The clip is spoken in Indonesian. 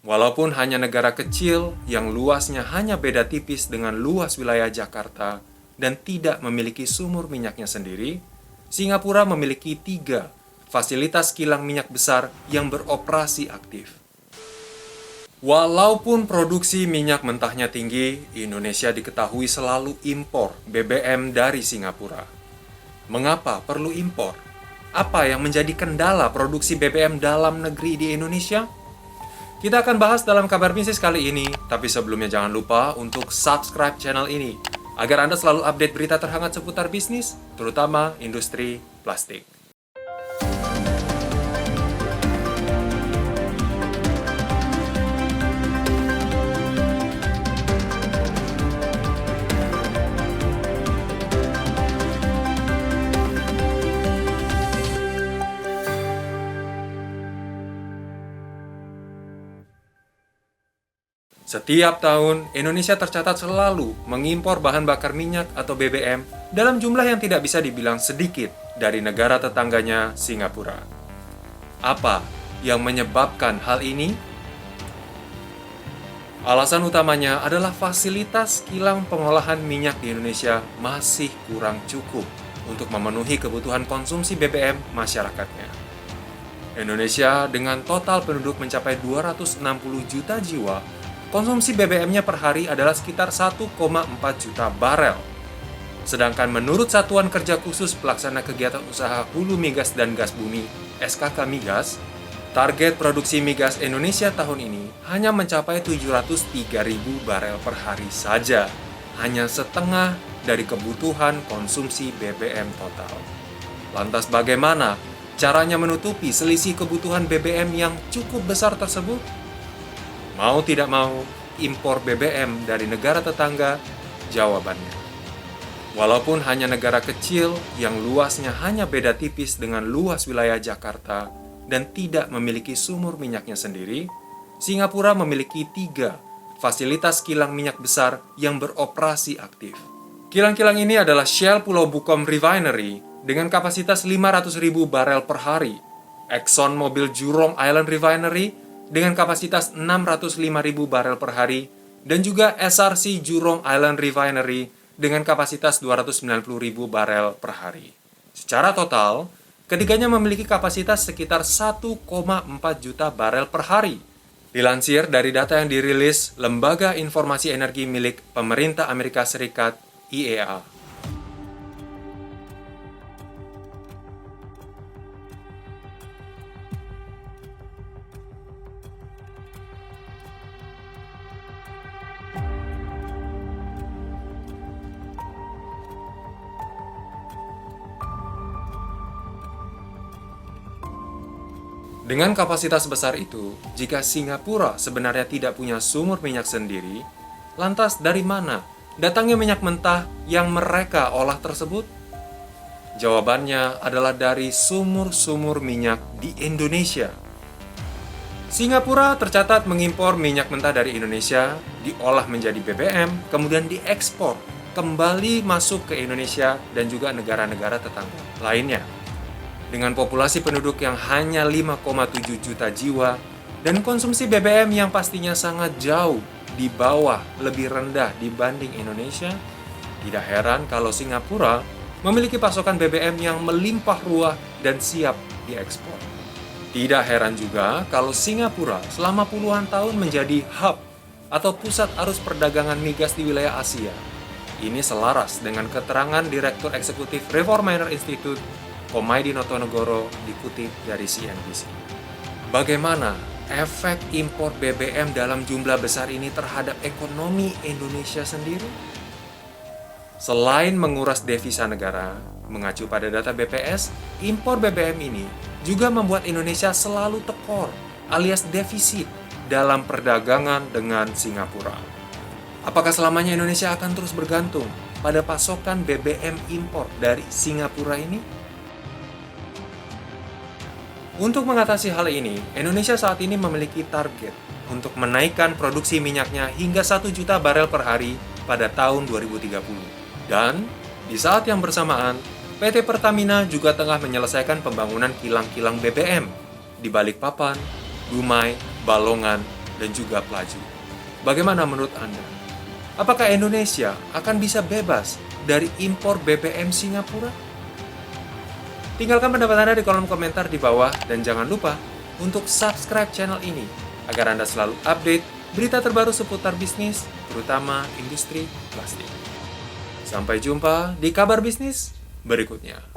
Walaupun hanya negara kecil yang luasnya hanya beda tipis dengan luas wilayah Jakarta dan tidak memiliki sumur minyaknya sendiri, Singapura memiliki 3 fasilitas kilang minyak besar yang beroperasi aktif. Walaupun produksi minyak mentahnya tinggi, Indonesia diketahui selalu impor BBM dari Singapura. Mengapa perlu impor? Apa yang menjadi kendala produksi BBM dalam negeri di Indonesia? Kita akan bahas dalam kabar bisnis kali ini, tapi sebelumnya jangan lupa untuk subscribe channel ini agar Anda selalu update berita terhangat seputar bisnis, terutama industri plastik. Setiap tahun, Indonesia tercatat selalu mengimpor bahan bakar minyak atau BBM dalam jumlah yang tidak bisa dibilang sedikit dari negara tetangganya, Singapura. Apa yang menyebabkan hal ini? Alasan utamanya adalah fasilitas kilang pengolahan minyak di Indonesia masih kurang cukup untuk memenuhi kebutuhan konsumsi BBM masyarakatnya. Indonesia dengan total penduduk mencapai 260 juta jiwa, konsumsi BBM-nya per hari adalah sekitar 1,4 juta barel. Sedangkan menurut Satuan Kerja Khusus Pelaksana Kegiatan Usaha Hulu Migas dan Gas Bumi (SKK Migas), target produksi migas Indonesia tahun ini hanya mencapai 703.000 barel per hari saja, hanya setengah dari kebutuhan konsumsi BBM total. Lantas bagaimana caranya menutupi selisih kebutuhan BBM yang cukup besar tersebut? Mau tidak mau, impor BBM dari negara tetangga, jawabannya. Walaupun hanya negara kecil yang luasnya hanya beda tipis dengan luas wilayah Jakarta dan tidak memiliki sumur minyaknya sendiri, Singapura memiliki 3 fasilitas kilang minyak besar yang beroperasi aktif. Kilang-kilang ini adalah Shell Pulau Bukom Refinery dengan kapasitas 500.000 barel per hari, Exxon Mobil Jurong Island Refinery dengan kapasitas 605.000 barel per hari, dan juga SRC Jurong Island Refinery dengan kapasitas 290.000 barel per hari. Secara total, ketiganya memiliki kapasitas sekitar 1,4 juta barel per hari. Dilansir dari data yang dirilis Lembaga Informasi Energi milik Pemerintah Amerika Serikat, IEA. Dengan kapasitas besar itu, jika Singapura sebenarnya tidak punya sumur minyak sendiri, lantas dari mana datangnya minyak mentah yang mereka olah tersebut? Jawabannya adalah dari sumur-sumur minyak di Indonesia. Singapura tercatat mengimpor minyak mentah dari Indonesia, diolah menjadi BBM, kemudian diekspor kembali masuk ke Indonesia dan juga negara-negara tetangga lainnya. Dengan populasi penduduk yang hanya 5,7 juta jiwa dan konsumsi BBM yang pastinya sangat jauh di bawah lebih rendah dibanding Indonesia, tidak heran kalau Singapura memiliki pasokan BBM yang melimpah ruah dan siap diekspor. Tidak heran juga kalau Singapura selama puluhan tahun menjadi hub atau pusat arus perdagangan migas di wilayah Asia. Ini selaras dengan keterangan Direktur Eksekutif Reforminer Institute Komaydi Notonegoro dikutip dari CNBC. Bagaimana efek impor BBM dalam jumlah besar ini terhadap ekonomi Indonesia sendiri? Selain menguras devisa negara, mengacu pada data BPS, impor BBM ini juga membuat Indonesia selalu tekor alias defisit dalam perdagangan dengan Singapura. Apakah selamanya Indonesia akan terus bergantung pada pasokan BBM impor dari Singapura ini? Untuk mengatasi hal ini, Indonesia saat ini memiliki target untuk menaikkan produksi minyaknya hingga 1 juta barel per hari pada tahun 2030. Dan, di saat yang bersamaan, PT Pertamina juga tengah menyelesaikan pembangunan kilang-kilang BBM di Balikpapan, Dumai, Balongan, dan juga pelaju. Bagaimana menurut Anda? Apakah Indonesia akan bisa bebas dari impor BBM Singapura? Tinggalkan pendapat Anda di kolom komentar di bawah dan jangan lupa untuk subscribe channel ini agar Anda selalu update berita terbaru seputar bisnis, terutama industri plastik. Sampai jumpa di kabar bisnis berikutnya.